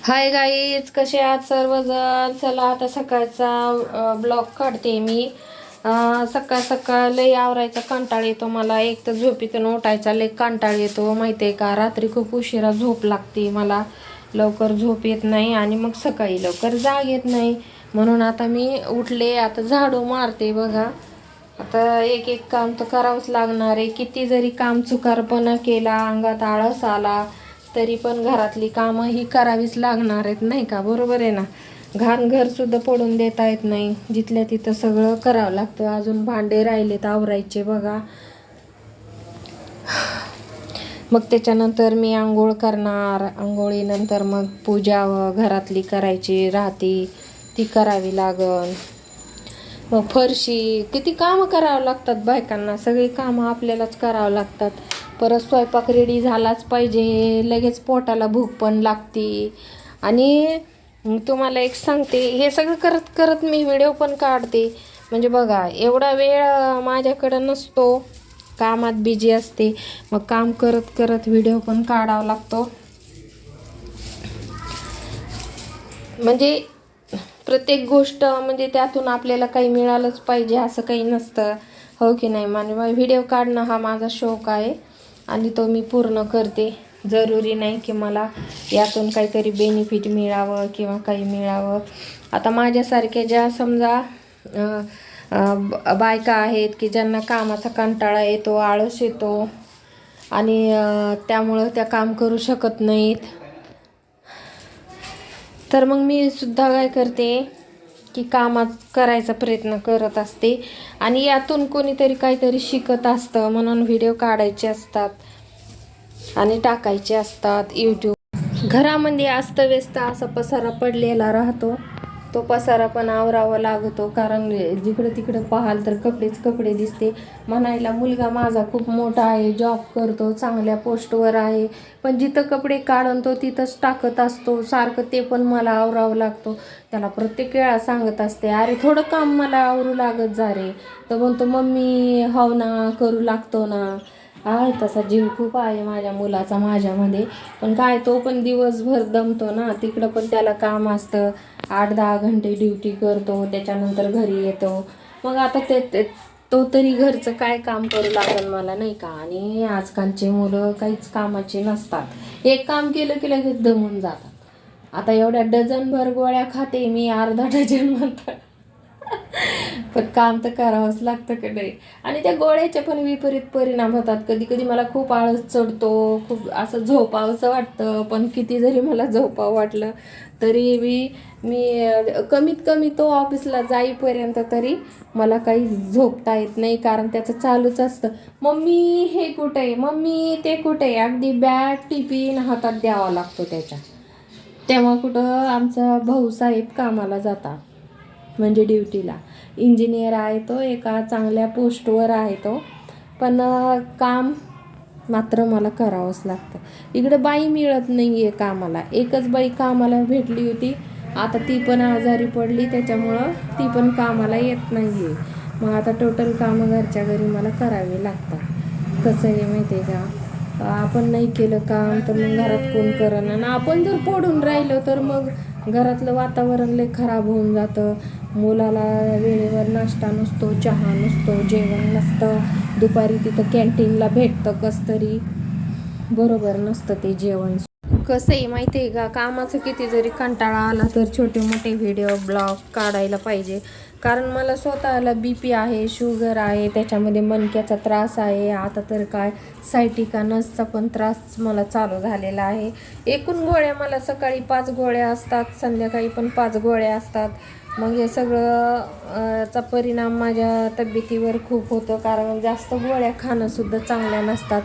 Hi guys, कसे आहात सर्वजण. चला आता सकाळचा ब्लॉग काढते मी. सकाळ सकाळ लय आवरायचा कंटाळ येतो मला. एक तर झोपेतून उठायचा लय कंटाळ येतो माहिती आहे का. रात्री खूप उशिरा झोप लागते मला, लवकर झोप येत नाही आणि मग सकाळी लवकर जाग येत नाही. म्हणून आता मी उठले, आता झाडू मारते बघा. आता एक एक काम तर करावंच लागणार आहे. किती जरी काम चुकारपणा केला, अंगात आळस आला तरी पण घरातली कामं ही करावीच लागणार आहेत नाही का. बरोबर आहे ना. घाण घर सुद्धा पडून देता येत नाही, जिथल्या तिथं सगळं करावं लागतं. अजून भांडे राहिलेत आवरायचे बघा. मग त्याच्यानंतर मी आंघोळ करणार. आंघोळीनंतर मग पूजा घरातली करायची राहते, ती करावी लागल. मग फरशी, किती कामं करावं लागतात बायकांना. सगळी कामं आपल्यालाच करावं लागतात. परत स्वयंपाक रेडी झालाच पाहिजे, लगेच पोटाला भूक पण लागते. आणि तुम्हाला एक सांगते, हे सगळं करत करत मी व्हिडिओ पण काढते. म्हणजे बघा, एवढा वेळ माझ्याकडं नसतो, कामात बिझी असते. मग काम करत करत व्हिडिओ पण काढावा लागतो. म्हणजे प्रत्येक गोष्ट म्हणजे त्यातून आपल्याला काही मिळालंच पाहिजे असं काही नसतं, हो की नाही. म्हणजे व्हिडिओ काढणं हा माझा शौक आहे आणि तो मी पूर्ण करते. जरुरी नाही की मला यातून काहीतरी बेनिफिट मिळावं किंवा काही मिळावं. आता माझ्यासारख्या ज्या समजा बायका आहेत की ज्यांना कामाचा कंटाळा येतो, आळस येतो आणि त्यामुळं त्या काम करू शकत नाहीत, तर मग मी सुद्धा काय करते की कामात करायचा प्रयत्न करत असते. आणि यातून कोणीतरी काहीतरी शिकत असतं म्हणून व्हिडिओ काढायचे असतात आणि टाकायचे असतात यूट्यूब. घरामध्ये अस्तव्यस्त असा पसारा पडलेला राहतो, तो पसारा पण आवरावा लागतो. कारण जिकडं तिकडं पाहाल तर कपडेच कपडे दिसते. म्हणायला मुलगा माझा खूप मोठा आहे, जॉब करतो, चांगल्या पोस्टवर आहे, पण जिथं कपडे काढून तो तिथंच टाकत असतो सारखं. ते पण मला आवरावं लागतो. त्याला प्रत्येक वेळा सांगत असते, अरे थोडं काम मला आवरू लागत जा रे. तर म्हणतो मम्मी हो ना, करू लागतो ना. आहे तसा जीव खूप आहे माझ्या मुलाचा माझ्यामध्ये. पण काय, तो पण दिवसभर दमतो ना, तिकडं पण त्याला काम असतं. 8-10 घंटे ड्युटी करतो, त्याच्यानंतर घरी येतो. मग आता तो तरी घरचं काय काम करू लागेल मला नाही का. आणि आजकालचे मुलं काहीच कामाचे नसतात. एक काम केलं की लगेच दमून जातात. आता एवढ्या डझनभर गोळ्या खाते मी, अर्धा डझन म्हणतात, पण काम तर करावंच लागतं की नाही. आणि त्या गोळ्याचे पण विपरीत परिणाम होतात. कधी कधी मला खूप आळस चढतो, खूप असं झोपावंसं वाटतं. पण किती जरी मला झोपावं वाटलं तरी मी कमीत कमी तो ऑफिसला जाईपर्यंत तरी मला काही झोपता येत नाही. कारण त्याचं चालूच असतं, मम्मी हे कुठे आहे, मम्मी ते कुठे आहे. अगदी बॅग टिफिन हातात द्यावा लागतो त्याच्या. तेव्हा कुठं आमचा भाऊसाहेब कामाला जातात, म्हणजे ड्युटीला. इंजिनियर आहे तो, एका चांगल्या पोस्टवर आहे तो. पण काम मात्र मला करावंच लागतं. इकडं बाई मिळत नाही आहे कामाला. एकच बाई कामाला भेटली होती, आता ती पण आजारी पडली, त्याच्यामुळं ती पण कामाला येत नाही आहे. मग आता टोटल कामं घरच्या घरी मला करावे लागतात. कसं आहे माहिती आहे का, आपण नाही केलं काम तर मग घरात कोण करणं. आणि आपण जर पडून राहिलो तर मग घरातलं वातावरण लय खराब होऊन जातं. मुलाला वेळेवर नाश्ता नसतो, चहा नसतो, जेवण नसतं. दुपारी तिथं कॅन्टीनला भेटतं कसं तरी, बरोबर नसतं ते जेवण. कसं आहे माहिती आहे का, कामाचं किती जरी कंटाळा आला तर छोटे मोठे व्हिडिओ ब्लॉग काढायला पाहिजे. कारण मला स्वतःला BP आहे, शुगर आहे, त्याच्यामध्ये मणक्याचा त्रास आहे. आता तर काय सायटिका नसचा पण त्रास मला चालू झालेला आहे. एकूण गोळ्या मला सकाळी 5 गोळ्या असतात, संध्याकाळी पण 5 गोळ्या असतात. मग हे सगळं चा परिणाम माझ्या तब्येतीवर खूप होतो. कारण जास्त गोळ्या खाणंसुद्धा चांगल्या नसतात,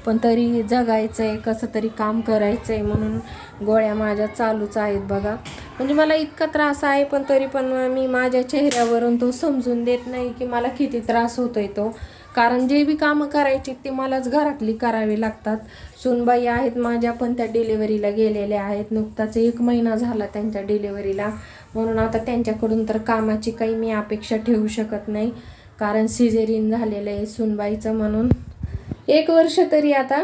पण तरी जगायचं आहे, कसं तरी काम करायचं आहे म्हणून गोळ्या माझ्या चालूच आहेत बघा. म्हणजे मला इतका त्रास आहे, पण तरी पण मी माझ्या चेहऱ्यावरून तो समजून देत नाही की मला किती त्रास होतोय तो. कारण जे बी कामं करायची ते मलाच घरातली करावी लागतात. सूनबाई आहेत माझ्या, पण त्या डिलिव्हरीला गेलेल्या आहेत. नुकताच 1 महिना झाला त्यांच्या डिलिव्हरीला. म्हणून आता त्यांच्याकडून तर कामाची काही मी अपेक्षा ठेवू शकत नाही, कारण सिझेरियन झालेलं आहे सूनबाईचं. म्हणून 1 वर्ष तरी आता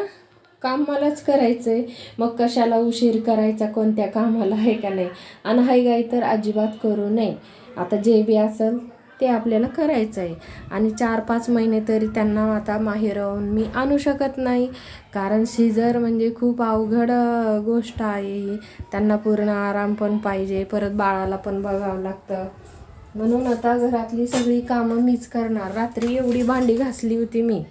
काम मलाच करायचं आहे, मग कशाला उशीर करायचा कोणत्या कामाला, आहे का नाही. आणि हायगाई तर अजिबात करू नये. आता जे बी असेल ते आपल्याला करायचं आहे. आणि 4-5 महिने तरी त्यांना आता माहेरहून मी आणू शकत नाही, कारण सीझर म्हणजे खूप अवघड गोष्ट आहे ही. त्यांना पूर्ण आराम पण पाहिजे, परत बाळाला पण बघावं लागतं. म्हणून आता घरातली सगळी कामं मीच करणार. रात्री एवढी भांडी घासली होती मी,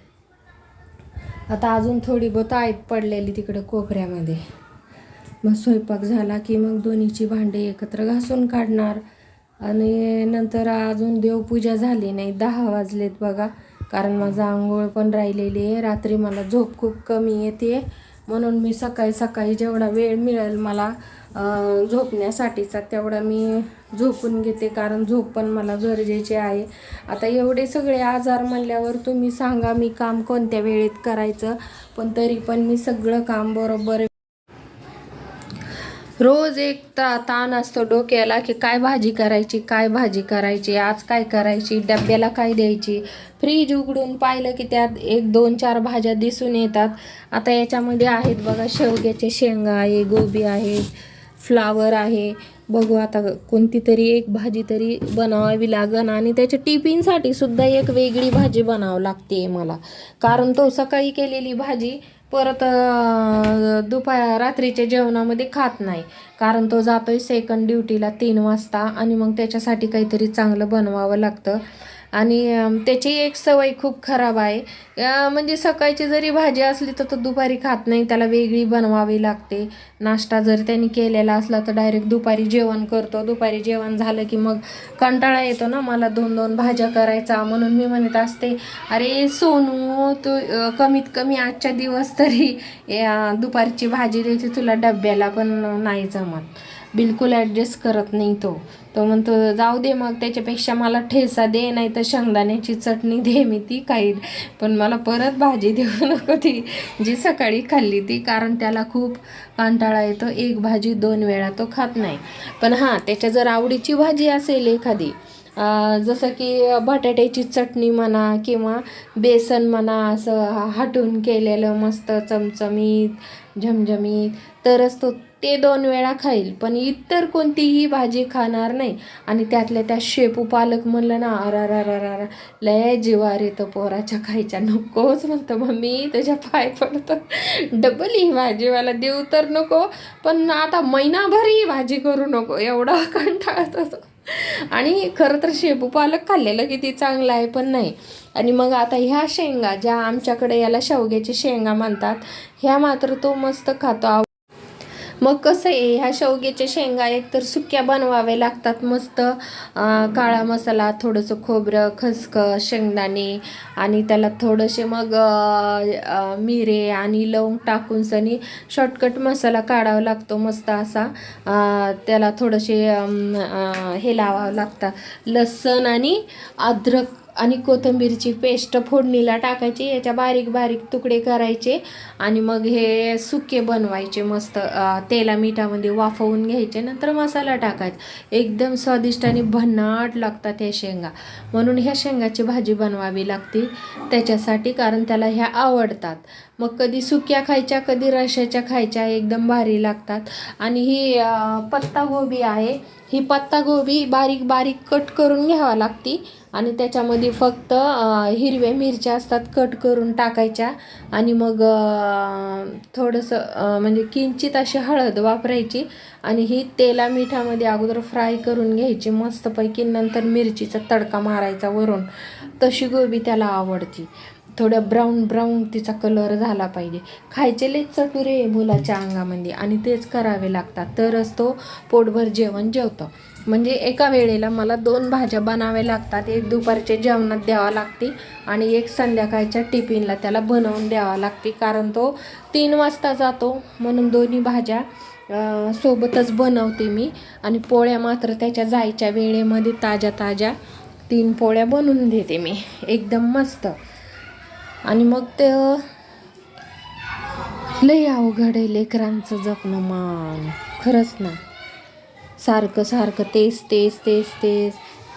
आता अजून थोडी बहुत आहेत पडलेली तिकडे कोपऱ्यामध्ये. मग स्वयंपाक झाला की मग दोन्हीची भांडी एकत्र घासून काढणार. आणि नंतर अजून देवपूजा झाली नाही, 10 वाजलेत बघा. कारण माझं आंघोळ पण राहिलेली आहे. रात्री मला झोप खूप कमी येते, म्हणून मी सकाळी सकाळी जेवढा वेळ मिळेल मला झोपण्यासाठीचा तेवढा मी झोपून घेते, कारण झोप पण मला गरजेची आहे. आता एवढे सगळे आजार म्हणल्यावर तुम्ही सांगा मी काम कोणत्या वेळेत करायचं. पण तरी पण मी सगळं काम बरोबर. रोज एक ताण असतो डोक्याला की काय भाजी करायची, काय भाजी करायची, आज काय करायची, डब्याला काय द्यायची. फ्रीज उघडून पाहिलं की त्यात 1-2-4 भाज्या दिसून येतात. आता याच्यामध्ये आहेत बघा, शेवग्याचे शेंगा आहे, गोबी आहे, फ्लावर आहे. बघू आता कोणती तरी एक भाजी तरी बनवावी लागन. आणि त्याच्या टिफिनसाठी सुद्धा एक वेगळी भाजी बनावं लागते मला, कारण तो सकाळी केलेली भाजी परत रात्रीच्या जेवणामध्ये खात नाही, कारण तो जातोय सेकंड ड्युटीला 3 वाजता. आणि मग त्याच्यासाठी काहीतरी चांगलं बनवावं लागतं. आणि त्याची एक सवय खूप खराब आहे, म्हणजे सकाळची जरी भाजी असली तर तो दुपारी खात नाही, त्याला वेगळी बनवावी लागते. नाश्ता जर त्यांनी केलेला असला तर डायरेक्ट दुपारी जेवण करतो. दुपारी जेवण झालं की मग कंटाळा येतो ना मला 2-2 भाज्या करायचा. म्हणून मी म्हणत असते, अरे सोनू तू कमीत कमी आजच्या दिवस तरी दुपारची भाजी द्यायची तुला डब्याला, पण नाही जमत, बिलकुल ॲडजस्ट करत नाही तो. तो म्हणतो जाऊ दे मग, त्याच्यापेक्षा मला ठेचा दे, नाही तर शेंगदाण्याची चटणी दे, मी ती खाईन, पण मला परत भाजी देऊ नको ती जी सकाळी खाल्ली ती, कारण त्याला खूप कंटाळा येतो. एक भाजी 2 वेळा तो खात नाही. पण हां, त्याच्या जर आवडीची भाजी असेल एखादी, जसं की बटाट्याची चटणी म्हणा किंवा बेसन म्हणा, असं हटून केलेलं मस्त चमचमीत झमझमीत, तरच तो ते 2 वेळा खाईल, पण इतर कोणतीही भाजी खाणार नाही. आणि त्यातल्या त्या शेपू पालक म्हणलं ना, अरा लय जिवार येतं पोराच्या खायच्या, नकोच म्हणतं मम्मी त्याच्या पाय पडतं, डबल ही भाजीवाला देऊ तर नको, पण आता महिनाभर ही भाजी करू नको, एवढा कंटाळत होतो. आणि खरं तर शेपू पालक खाल्लेलं किती चांगलं आहे, पण नाही. आणि मग आता ह्या शेंगा ज्या आमच्याकडे याला शेवग्याची शेंगा म्हणतात, ह्या मात्र तो मस्त खातो. मग कसं आहे, ह्या शेवग्याच्या शेंगा एकतर सुक्या बनवावे लागतात मस्त, काळा मसाला, थोडंसं खोबरं, खसखस, शेंगदाणे आणि त्याला थोडेसे मग मिरे आणि लवंग टाकून सनी शॉर्टकट मसाला काढावा लागतो मस्त असा. त्याला थोडेसे हे लावावं लागतं, लसूण आणि अद्रक आणि कोथिंबीरची पेस्ट फोडणीला टाकायची, याच्या बारीक बारीक तुकडे करायचे आणि मग हे सुके बनवायचे मस्त, तेला मिठामध्ये वाफवून घ्यायचे, नंतर मसाला टाकायचा. एकदम स्वादिष्ट आणि भन्नाट लागतात ह्या शेंगा. म्हणून ह्या शेंगाची भाजी बनवावी लागते त्याच्यासाठी, कारण त्याला ह्या आवडतात. मग कधी सुक्या खायच्या, कधी रश्याच्या खायच्या, एकदम भारी लागतात. आणि ही पत्तागोबी आहे, ही पत्तागोबी बारीक बारीक कट करून घ्यावा लागते आणि त्याच्यामध्ये फक्त हिरव्या मिरच्या असतात कट करून टाकायच्या. आणि मग थोडंसं म्हणजे किंचित अशी हळद वापरायची आणि ही तेला मिठामध्ये अगोदर फ्राय करून घ्यायची मस्तपैकी, नंतर मिरचीचा तडका मारायचा वरून. तशी गोबी त्याला आवडती, थोडं ब्राऊन तिचा कलर झाला पाहिजे. खायचे लय चटुरे मुलाच्या अंगामध्ये, आणि तेच करावे लागतात, तरच तो पोटभर जेवण जेवतो. म्हणजे एका वेळेला मला 2 भाज्या बनाव्या लागतात, एक दुपारच्या जेवणात द्यावा लागते आणि एक संध्याकाळच्या टिफिनला त्याला बनवून द्यावा लागते, कारण तो 3 वाजता जातो. म्हणून दोन्ही भाज्या सोबतच बनवते मी. आणि पोळ्या मात्र त्याच्या जायच्या वेळेमध्ये ताज्या 3 पोळ्या बनवून देते मी एकदम मस्त. आणि मग ते लय अवघड आहे लेकरांचं जपणं मान, खरंच ना. सारखं तेच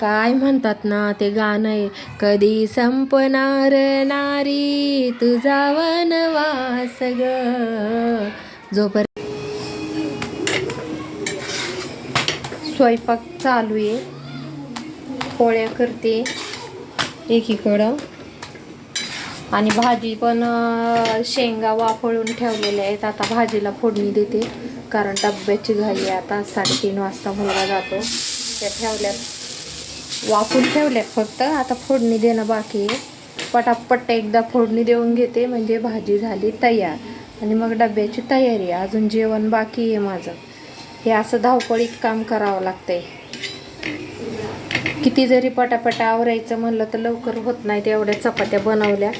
काय म्हणतात ना ते गाणं आहे, कधी संपणार नारी तुझा वनवास ग. जोपर्यंत स्वयंपाक चालू आहे, पोळ्या करते एकीकडं आणि भाजी पण शेंगा वाफळून ठेवलेल्या आहेत. आता भाजीला फोडणी देते कारण डब्याची घाई आहे. आता 3:30 वाजता मुलगा जातो. त्या ठेवल्यात, वाफून ठेवल्यात फक्त, आता फोडणी देणं बाकी आहे. पटापट एकदा फोडणी देऊन घेते म्हणजे भाजी झाली तयार आणि मग डब्याची तयारी. अजून जेवण बाकी आहे माझं. हे असं धावपळीत काम करावं लागतंय. किती जरी पटापट आवरायचं म्हणलं तर लवकर होत नाही. तेवढ्या चपात्या बनवल्या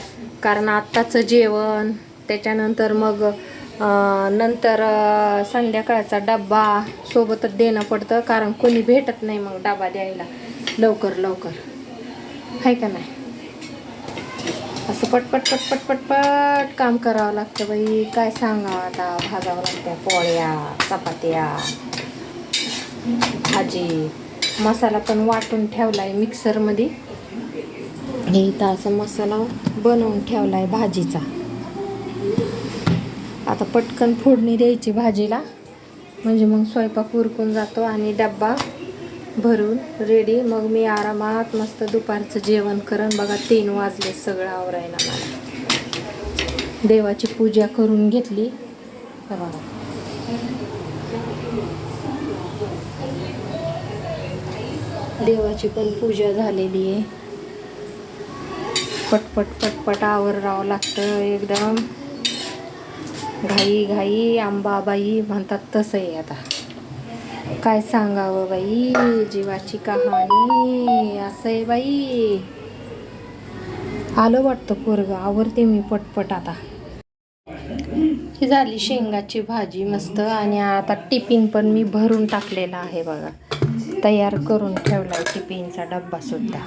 कारण आत्ताचं जेवण, त्याच्यानंतर मग नंतर संध्याकाळचा डब्बा सोबतच देणं पडतं कारण कोणी भेटत नाही मग डबा द्यायला लवकर लवकर, आहे का नाही. असं पटपट पटपट पटपट काम करावं लागतं बाई. काय सांगावं आता, भाजावं लागत्या पोळ्या, चपात्या, भाजी. मसाला पण वाटून ठेवला आहे मिक्सरमध्ये. हे इथं असं मसाला बनवून ठेवला आहे भाजीचा. आता पटकन फोडणी द्यायची भाजीला म्हणजे मग स्वयंपाक उरकून जातो आणि डब्बा भरून रेडी. मग मी आरामात मस्त दुपारचं जेवण करण. बघा 3 वाजले सगळं आवरायला मला. देवाची पूजा करून घेतली. बघा देवाची पण पूजा झालेली आहे. पटपट पटपट आवरावं लागतं एकदम. घाई घाई अंबाबाई म्हणतात तसं आहे. आता काय सांगावं बाई, जीवाची कहाणी असं आहे बाई. आलं वाटतं पोरगं. आवरते मी पटपट. आता ही झाली शेंगाची भाजी मस्त आणि आता टिफिन पण मी भरून टाकलेला आहे बघा. तयार करून ठेवलाय टिफिनचा डब्बा सुद्धा.